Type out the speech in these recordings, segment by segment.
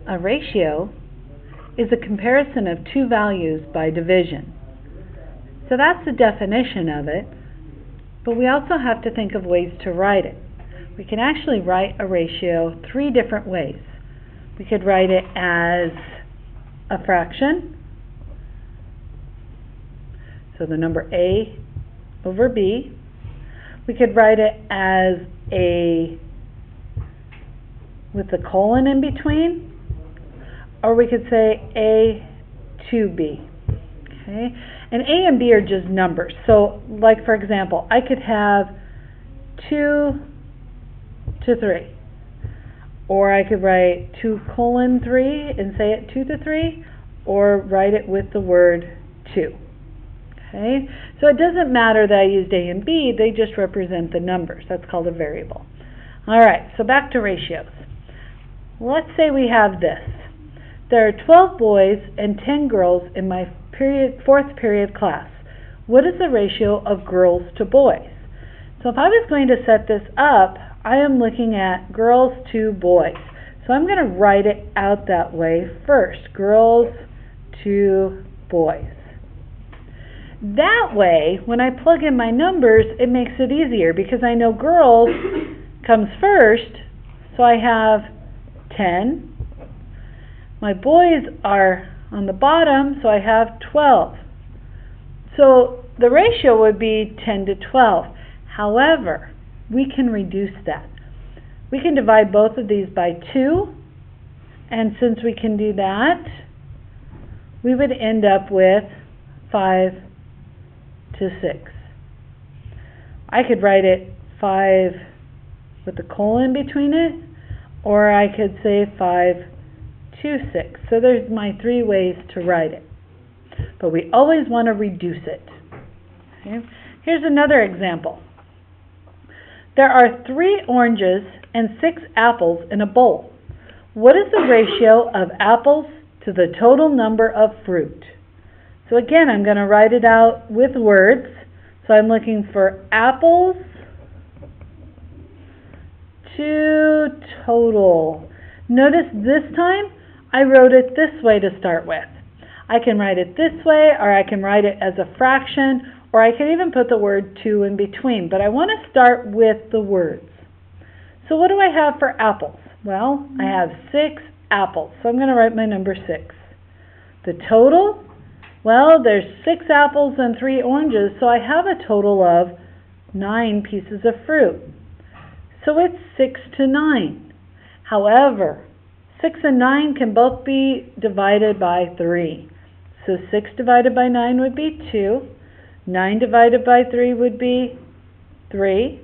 A ratio is a comparison of two values by division. So that's the definition of it, but we also have to think of ways to write it. We can actually write a ratio three different ways. We could write it as a fraction, so the number A over B. We could write it as with the colon in between, or we could say A to B. Okay? And A and B are just numbers. So, like for example, I could have 2 to 3. Or I could write 2:3 and say it 2 to 3, or write it with the word 2. Okay? So it doesn't matter that I used A and B, they just represent the numbers. That's called a variable. Alright, so back to ratios. Let's say we have this. There are 12 boys and 10 girls in my fourth period class. What is the ratio of girls to boys? So if I was going to set this up, I am looking at girls to boys. So I'm going to write it out that way first. Girls to boys. That way, when I plug in my numbers, it makes it easier because I know girls comes first, so I have 10. My boys are on the bottom, so I have 12. So the ratio would be 10 to 12. However, we can reduce that. We can divide both of these by 2, and since we can do that, we would end up with 5 to 6. I could write it 5 with the colon between it, or I could say 5 to 6. So there's my three ways to write it. But we always want to reduce it. Okay? Here's another example. There are 3 oranges and 6 apples in a bowl. What is the ratio of apples to the total number of fruit? So again, I'm going to write it out with words. So I'm looking for apples to total. Notice this time I wrote it this way to start with. I can write it this way, or I can write it as a fraction, or I can even put the word to in between. But I want to start with the words. So what do I have for apples? Well, I have 6 apples. So I'm going to write my number 6. The total? Well, there's 6 apples and 3 oranges, so I have a total of 9 pieces of fruit. So it's 6 to 9. However, 6 and 9 can both be divided by 3. So 6 divided by 9 would be 2. 9 divided by 3 would be 3.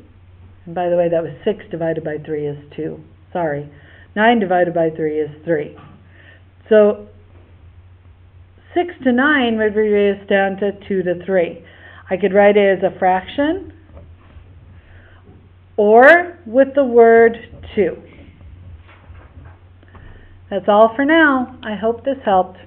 And by the way, that was 6 divided by 3 is 2. Sorry. 9 divided by 3 is 3. So 6 to 9 would reduce down to 2 to 3. I could write it as a fraction or with the word 2. That's all for now. I hope this helped.